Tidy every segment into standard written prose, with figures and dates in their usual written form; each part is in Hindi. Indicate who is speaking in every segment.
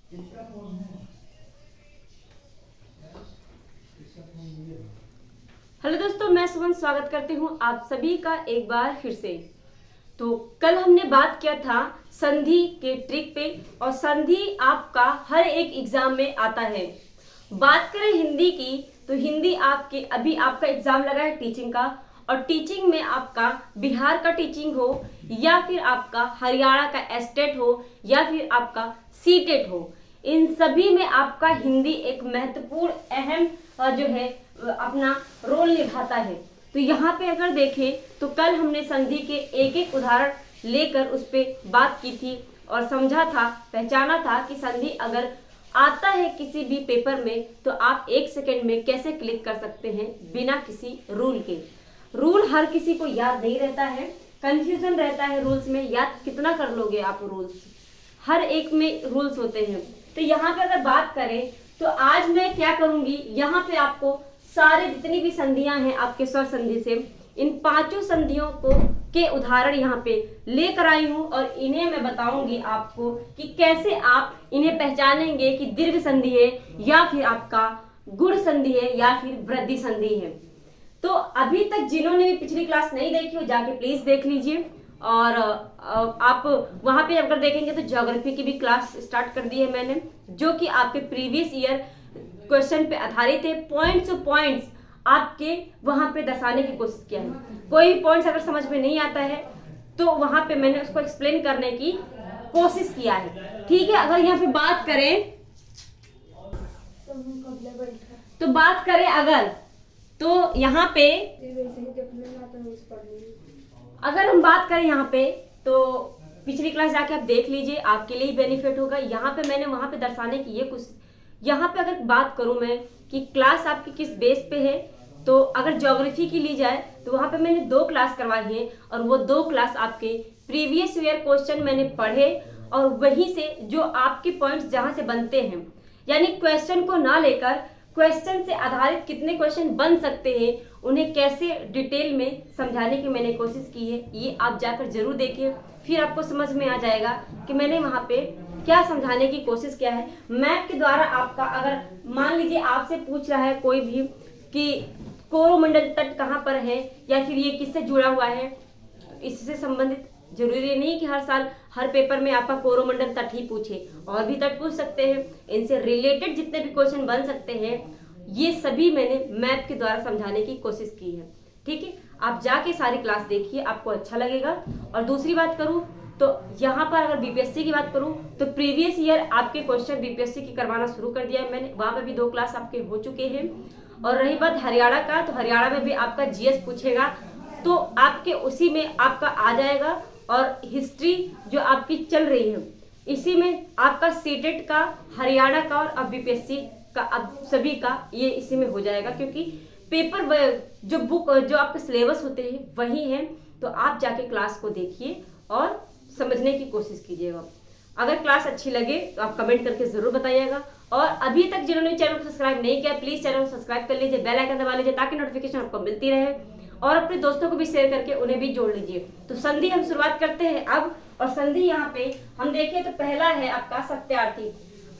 Speaker 1: हेलो दोस्तों, मैं सुमन स्वागत करती हूँ आप सभी का एक बार फिर से। तो कल हमने बात किया था संधि के ट्रिक पे, और संधि आपका हर एक एग्जाम में आता है। बात करें हिंदी की, तो हिंदी आपके अभी आपका एग्जाम लगा है टीचिंग का, और टीचिंग में आपका बिहार का टीचिंग हो या फिर आपका हरियाणा का एस्टेट हो या फिर आपका सीटेट हो, इन सभी में आपका हिंदी एक महत्वपूर्ण अहम जो है अपना रोल निभाता है। तो यहाँ पे अगर देखें तो कल हमने संधि के एक एक उदाहरण लेकर उस पर बात की थी और समझा था, पहचाना था कि संधि अगर आता है किसी भी पेपर में तो आप 1 सेकंड में कैसे क्लिक कर सकते हैं बिना किसी रूल के। रूल हर किसी को याद नहीं रहता है, कंफ्यूजन रहता है रूल्स में, याद कितना कर लोगे आप रूल्स, हर एक में रूल्स होते हैं। तो यहाँ पे अगर बात करें तो आज मैं क्या करूंगी, यहाँ पे आपको सारे जितनी भी संधियां हैं आपके स्वर संधि से, इन 5 संधियों को के उदाहरण यहाँ पे लेकर आई हूँ और इन्हें मैं बताऊंगी आपको कि कैसे आप इन्हें पहचानेंगे कि दीर्घ संधि है या फिर आपका गुण संधि है या फिर वृद्धि संधि है। तो अभी तक जिन्होंने भी पिछली क्लास नहीं देखी हो जाके प्लीज देख लीजिए। और आप वहां पे अगर देखेंगे तो ज्योग्राफी की भी क्लास स्टार्ट कर दी है मैंने, जो कि आपके प्रीवियस ईयर क्वेश्चन पे आधारित है। पॉइंट्स पॉइंट्स आपके वहां पे दर्शाने की कोशिश किया है। कोई भी पॉइंट्स अगर समझ में नहीं आता है तो वहां पे मैंने उसको एक्सप्लेन करने की कोशिश किया है, ठीक है। अगर यहाँ पे बात करें अगर तो यहाँ पे अगर हम बात करें यहाँ पे तो पिछली क्लास जाके आप देख लीजिए, आपके लिए ही बेनिफिट होगा। यहाँ पे मैंने वहां पे दर्शाने की ये कुछ, यहाँ पे अगर बात करूं मैं कि क्लास आपकी किस बेस पे है, तो अगर ज्योग्राफी की ली जाए तो वहां पे मैंने 2 क्लास करवाई है और वो 2 क्लास आपके प्रीवियस ईयर क्वेश्चन मैंने पढ़े और वहीं से जो आपके पॉइंट्स जहां से बनते हैं, यानी क्वेश्चन को ना लेकर क्वेश्चन से आधारित कितने क्वेश्चन बन सकते हैं उन्हें कैसे डिटेल में समझाने की मैंने कोशिश की है। ये आप जाकर जरूर देखिए, फिर आपको समझ में आ जाएगा कि मैंने वहां पे क्या समझाने की कोशिश किया है। मैप के द्वारा आपका अगर मान लीजिए आपसे पूछ रहा है कोई भी कि कोरोमंडल तट कहाँ पर है या फिर ये किससे जुड़ा हुआ है, इससे संबंधित जरूरी नहीं कि हर साल हर पेपर में आपका कोरोमंडल तट ही पूछे, और भी तट पूछ सकते हैं। इनसे रिलेटेड जितने भी क्वेश्चन बन सकते हैं ये सभी मैंने मैप के द्वारा समझाने की कोशिश की है, ठीक है। आप जाके सारी क्लास देखिए, आपको अच्छा लगेगा। और दूसरी बात करूं तो यहाँ पर अगर बीपीएससी की बात करूं तो प्रीवियस ईयर आपके क्वेश्चन बीपीएससी की करवाना शुरू कर दिया है मैंने, वहां पर भी 2 क्लास आपके हो चुके हैं। और रही बात हरियाणा का, तो हरियाणा में भी आपका जीएस पूछेगा तो आपके उसी में आपका आ जाएगा। और हिस्ट्री जो आपकी चल रही है इसी में आपका सीटेट का, हरियाणा का और अब बीपीएससी का, अब सभी का ये इसी में हो जाएगा, क्योंकि पेपर जो बुक जो आपके सिलेबस होते हैं वही है। तो आप जाके क्लास को देखिए और समझने की कोशिश कीजिएगा। अगर क्लास अच्छी लगे तो आप कमेंट करके जरूर बताइएगा। और अभी तक जिन्होंने चैनल को सब्सक्राइब नहीं किया प्लीज चैनल को सब्सक्राइब कर लीजिए, बेल आइकन दबा लीजिए ताकि नोटिफिकेशन आपको मिलती रहे, और अपने दोस्तों को भी शेयर करके उन्हें भी जोड़ लीजिए। तो संधि हम शुरुआत करते हैं अब। और संधि यहाँ पे हम देखें तो पहला है आपका सत्यार्थी।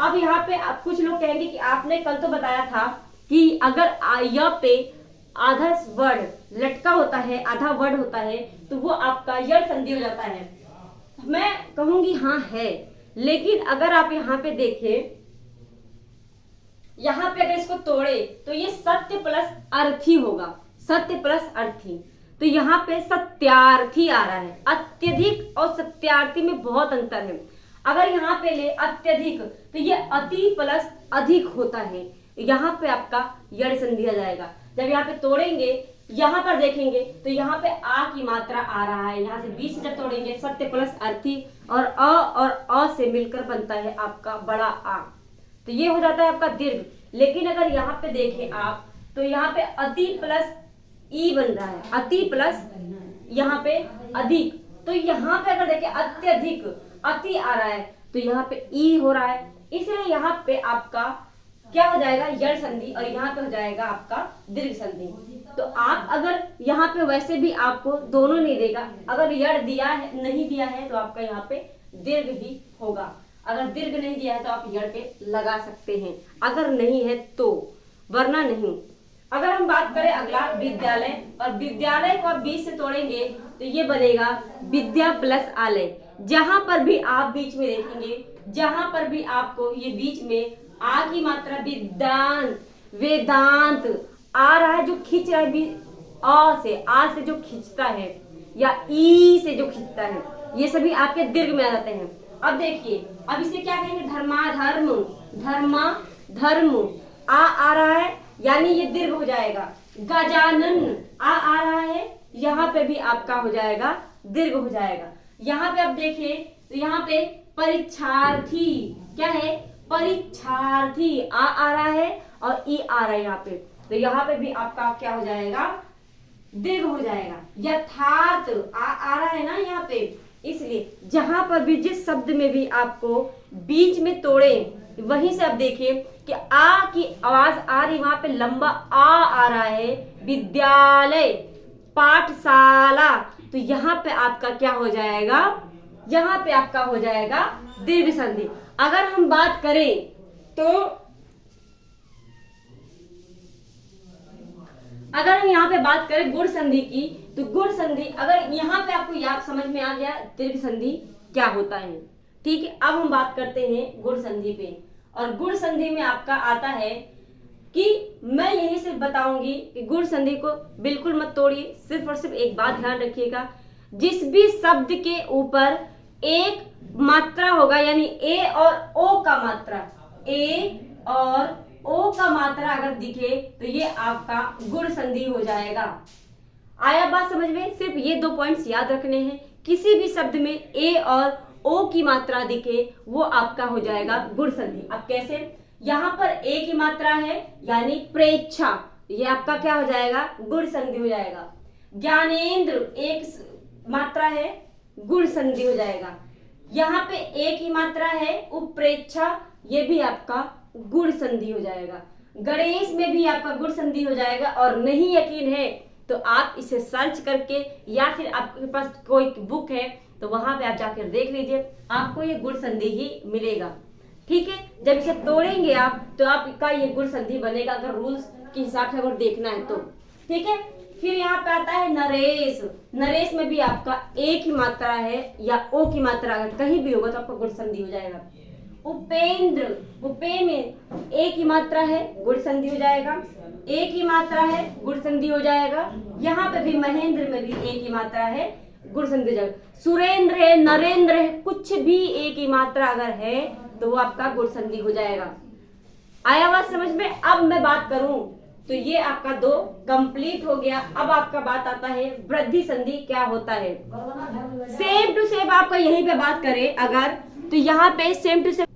Speaker 1: अब यहाँ पे आप कुछ लोग कहेंगे कि आपने कल तो बताया था कि अगर य पे आधा वर्ड लटका होता है, आधा वर्ड होता है, तो वो आपका यड़ संधि हो जाता है। मैं कहूंगी हाँ है, लेकिन अगर आप यहाँ पे देखें, यहाँ पे अगर इसको तोड़े तो ये सत्य प्लस अर्थी होगा, सत्य प्लस अर्थी। तो यहाँ पे सत्यार्थी आ रहा है। अत्यधिक और सत्यार्थी में बहुत अंतर है। अगर यहाँ पे ले अत्यधिक तो ये अति प्लस अधिक होता है, यहाँ पे आपका यड़ संधि आ जाएगा। जब यहाँ पे तोड़ेंगे, यहाँ पर देखेंगे तो यहाँ पे आ की मात्रा आ रहा है, यहाँ से 20 जब तोड़ेंगे सत्य प्लस अर्थी और अ से मिलकर बनता है आपका बड़ा आ, तो ये हो जाता है आपका दीर्घ। लेकिन अगर यहाँ पे देखें आप तो यहाँ पे अति प्लस ई बन रहा है, अति प्लस यहाँ पे अधिक। तो यहाँ पे अगर देखें अत्यधिक, अति आ रहा है तो यहाँ पे ई हो रहा है, इसलिए यहाँ पे आपका क्या हो जाएगा यड़ संधि और यहाँ पे हो जाएगा आपका दीर्घ संधि। तो आप अगर यहाँ पे वैसे भी आपको दोनों नहीं देगा, अगर यड़ दिया है नहीं दिया है तो आपका यहाँ पे दीर्घ ही होगा। अगर दीर्घ नहीं दिया है तो आप यड़ पे लगा सकते हैं, अगर नहीं है तो, वरना नहीं। अगर हम बात करें अगला विद्यालय, और विद्यालय को आप बीच से तोड़ेंगे तो ये बनेगा विद्या प्लस आलय। जहां पर भी आप बीच में देखेंगे, जहां पर भी आपको ये बीच में आ की मात्रा विद्यांत वेदांत आ रहा है, जो खींच रहा है आ से जो खींचता है या ई से जो खींचता है, ये सभी आपके दीर्घ में आ जाते हैं। अब देखिए, अब इसे क्या कहेंगे, धर्माधर्म, धर्मा धर्म आ रहा है यानी ये दीर्घ हो जाएगा। गजानन आ रहा है, यहाँ पे भी आपका हो जाएगा दीर्घ हो जाएगा। यहाँ पे आप देखिए तो यहाँ पे परीक्षार्थी क्या है, परीक्षार्थी आ रहा है और ई आ रहा है यहाँ पे, तो यहाँ पे भी आपका क्या हो जाएगा, दीर्घ हो जाएगा। यथार्थ आ रहा है ना यहाँ पे, इसलिए जहां पर भी जिस शब्द में भी आपको बीच में तोड़े, वहीं से आप देखिए कि आ की आवाज आ रही, वहां पे लंबा आ रहा है। विद्यालय, पाठशाला, तो यहाँ पे आपका क्या हो जाएगा, यहाँ पे आपका हो जाएगा दीर्घ संधि। अगर हम बात करें तो अगर हम यहाँ पे बात करें गुण संधि की, तो गुण संधि अगर यहाँ पे आपको याद समझ में आ गया दीर्घ संधि क्या होता है, ठीक है। अब हम बात करते हैं गुण संधि पे, और गुण संधि में आपका आता है कि मैं यही से बताऊंगी कि गुण संधि को बिल्कुल मत तोड़िए, सिर्फ और सिर्फ एक बात ध्यान रखिएगा, जिस भी शब्द के ऊपर एक मात्रा होगा, यानी ए और ओ का मात्रा, ए और ओ का मात्रा अगर दिखे तो ये आपका गुण संधि हो जाएगा। आया बात समझ में? सिर्फ ये 2 पॉइंट्स याद रखने हैं, किसी भी शब्द में ए और ओ की मात्रा दिखे वो आपका हो जाएगा गुण संधि। अब कैसे, यहाँ पर ए की मात्रा है यानी प्रेक्षा, ये आपका क्या हो जाएगा, गुण संधि हो जाएगा। ज्ञानेंद्र एक मात्रा है, गुण संधि हो जाएगा। यहाँ पे ए की मात्रा है उप्रेक्षा, ये भी आपका गुण संधि हो जाएगा। गणेश में भी आपका गुण संधि हो जाएगा। और नहीं यकीन है तो आप इसे सर्च करके, या फिर आपके पास कोई बुक है तो वहां पे आप जाकर देख लीजिए, आपको ये गुण संधि ही मिलेगा, ठीक है। जब इसे तोड़ेंगे आप तो आपका ये गुण संधि बनेगा, अगर रूल्स के हिसाब से अगर देखना है तो, ठीक है। फिर यहाँ पे आता है नरेश, नरेश में भी आपका ए की मात्रा है या ओ की मात्रा अगर कहीं भी होगा तो आपका गुण संधि हो जाएगा। उपेंद्र, उपे में ए की मात्रा है, गुण संधि हो जाएगा। ए की मात्रा है, गुण संधि हो जाएगा। यहाँ पे भी महेंद्र में भी ए की मात्रा है, गुण संधि हो जाएगा। सुरेंद्र है, नरेंद्र है, कुछ भी ए की मात्रा अगर है तो वो आपका गुण संधि हो जाएगा। आया बात समझ में? अब मैं बात करूं तो ये आपका 2 कंप्लीट हो गया। अब आपका बात आता है वृद्धि संधि क्या होता है। सेम टू सेम आपका यहीं पे बात करें अगर, तो यहाँ पे सेम टू सेम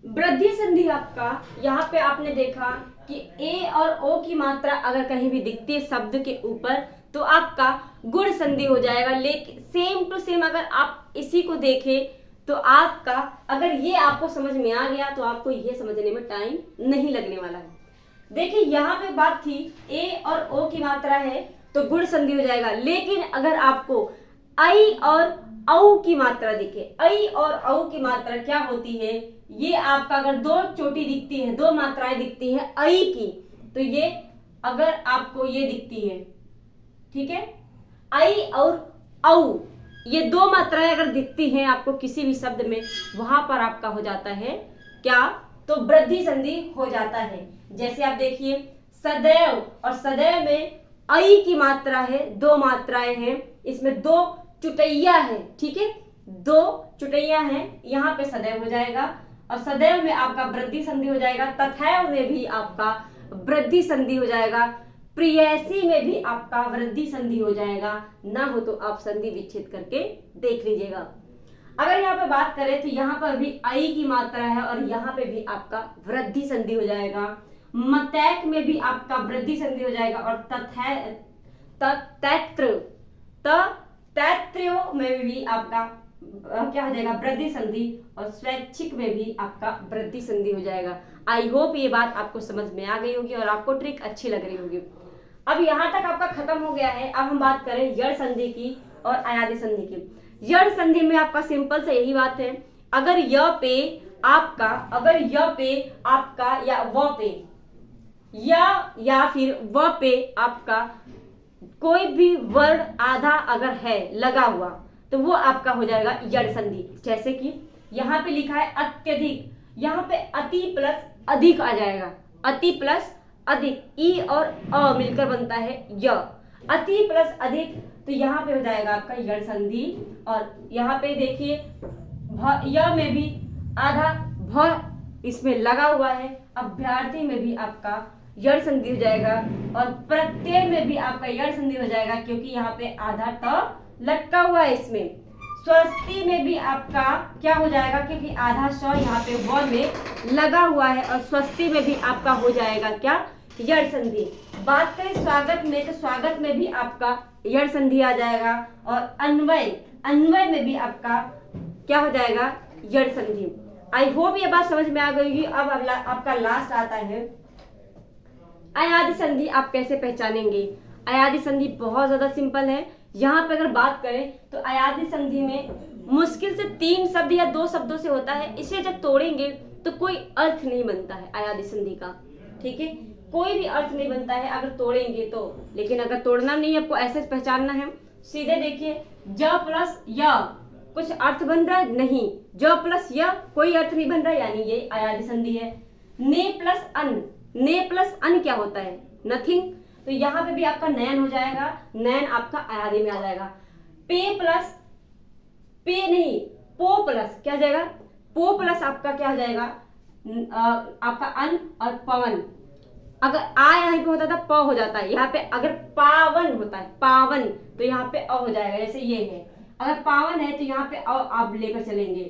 Speaker 1: वृद्धि संधि आपका, यहाँ पे आपने देखा कि ए और ओ की मात्रा अगर कहीं भी दिखती है शब्द के ऊपर तो आपका गुण संधि हो जाएगा। लेकिन सेम टू सेम अगर आप इसी को देखें तो आपका, अगर ये आपको समझ में आ गया तो आपको ये समझने में टाइम नहीं लगने वाला है। देखिए यहाँ पे बात थी ए और ओ की मात्रा है तो गुण संधि हो जाएगा। लेकिन अगर आपको आई और औ की मात्रा दिखे, आई और औ की मात्रा क्या होती है, ये आपका अगर 2 चोटी दिखती है, 2 मात्राएं दिखती है आई की, तो ये अगर आपको ये दिखती है, ठीक है, आई और औ, ये 2 मात्राएं अगर दिखती हैं आपको किसी भी शब्द में, वहां पर आपका हो जाता है क्या, तो वृद्धि संधि हो जाता है। जैसे आप देखिए सदैव, और सदैव में आई की मात्रा है, 2 मात्राएं हैं, इसमें 2 चुटैया है, ठीक है, 2 चुटैया है, यहाँ पे सदैव हो जाएगा। और सदैव में आपका वृद्धि संधि हो जाएगा। तथैव में भी आपका वृद्धि संधि हो जाएगा। प्रियसी में भी आपका वृद्धि संधि हो जाएगा। ना हो तो आप संधि विच्छेद करके देख लीजिएगा। अगर यहाँ पे बात करें तो यहाँ पर भी आई की मात्रा है और यहाँ पे भी आपका वृद्धि संधि हो जाएगा। मतैक में भी आपका वृद्धि संधि हो जाएगा। और तैत्रो में भी आपका क्या हो जाएगा, वृद्धि संधि। और स्वैच्छिक में भी आपका वृद्धि संधि हो जाएगा। आई होप ये बात आपको समझ में आ गई होगी और आपको ट्रिक अच्छी लग रही होगी। अब यहाँ तक आपका खत्म हो गया है। अब हम बात करें यड़ संधि की और अयादि संधि की। यड़ संधि में आपका सिंपल से यही बात है, अगर य पे आपका या व पे या फिर व पे आपका कोई भी वर्ण आधा अगर है लगा हुआ तो वो आपका हो जाएगा यड़ संधि। जैसे कि यहाँ पे लिखा है अत्यधिक, यहाँ पे अति प्लस अधिक आ जाएगा, अति प्लस अधिक, ई और अ मिलकर बनता है य, अति प्लस अधिक, तो यहाँ पे हो जाएगा आपका यड़ संधि। और यहाँ पे देखिए य में भी आधा भ इसमें लगा हुआ है, अभ्यर्थी में भी आपका यड़ संधि हो जाएगा और प्रत्यय में भी आपका यड़ संधि हो जाएगा, क्योंकि यहाँ पे आधा त लटका हुआ है इसमें। स्वस्ति में भी आपका क्या हो जाएगा, क्योंकि आधा स यहाँ पे व में लगा हुआ है, और स्वस्ति में भी आपका हो जाएगा क्या, यड़ संधि। बात करें स्वागत में, तो स्वागत में भी आपका यड़ संधि आ जाएगा, और अन्वय में भी आपका क्या हो जाएगा, यड़ संधि। आई होप ये बात समझ में आ गई होगी। अब आपका लास्ट आता है अयादि संधि। आप कैसे पहचानेंगे? अयादि संधि बहुत ज्यादा सिंपल है। यहाँ पे अगर बात करें तो अयादि संधि में मुश्किल से 3 शब्द या 2 शब्दों से होता है। इसे जब तोड़ेंगे तो कोई अर्थ नहीं बनता है अयादि संधि का, ठीक है, कोई भी अर्थ नहीं बनता है अगर तोड़ेंगे तो। लेकिन अगर तोड़ना नहीं, आपको ऐसे पहचानना है, सीधे देखिए ज प्लस य कुछ अर्थ बन रहा है, नहीं, ज प्लस य कोई अर्थ नहीं बन रहा है, यानी ये अयादि संधि है। ने प्लस अन क्या होता है, नथिंग, तो यहाँ पे भी आपका नयन हो जाएगा, नयन आपका अयादि में आ जाएगा। पे नहीं, पो प्लस क्या हो जाएगा, पो प्लस आपका क्या हो जाएगा, आपका अन और पवन। अगर आ यहाँ पे होता था प हो जाता है, यहाँ पे अगर पावन होता है पावन तो यहाँ पे अ हो जाएगा, जैसे ये है, अगर पावन है तो यहाँ पे अ आप लेकर चलेंगे,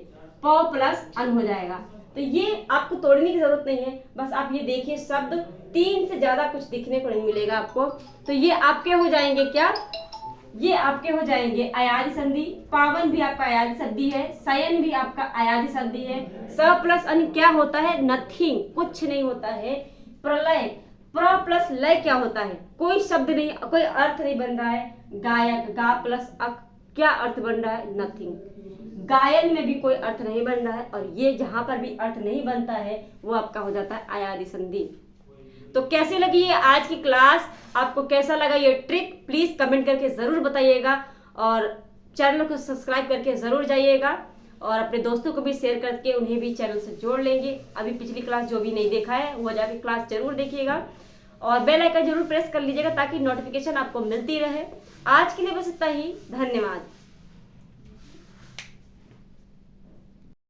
Speaker 1: प प्लस अन हो जाएगा। तो ये आपको तोड़ने की जरूरत नहीं है, बस आप ये देखिए शब्द 3 से ज्यादा कुछ दिखने को नहीं मिलेगा आपको। तो ये आपके हो जाएंगे क्या, ये आपके हो जाएंगे अयादि संधि। पावन भी आपका अयादि संधि है, शयन भी आपका अयादि संधि है। स प्लस अन क्या होता है, नथिंग, कुछ नहीं होता है। प्रलय, प्र प्लस लय क्या होता है, कोई शब्द नहीं, कोई अर्थ नहीं बन रहा है। गायक, गा प्लस अक क्या अर्थ बन रहा है, नथिंग। गायन में भी कोई अर्थ नहीं बन रहा है, और ये जहां पर भी अर्थ नहीं बनता है वो आपका हो जाता है अयादि संधि। तो कैसे लगी ये आज की क्लास, आपको कैसा लगा ये ट्रिक, प्लीज कमेंट करके जरूर बताइएगा, और चैनल को सब्सक्राइब करके जरूर जाइएगा, और अपने दोस्तों को भी शेयर करके उन्हें भी चैनल से जोड़ लेंगे। अभी पिछली क्लास जो भी नहीं देखा है वो जाके क्लास जरूर देखिएगा, और बेल आइकन जरूर प्रेस कर लीजिएगा ताकि नोटिफिकेशन आपको मिलती रहे। आज के लिए बस इतना ही, धन्यवाद।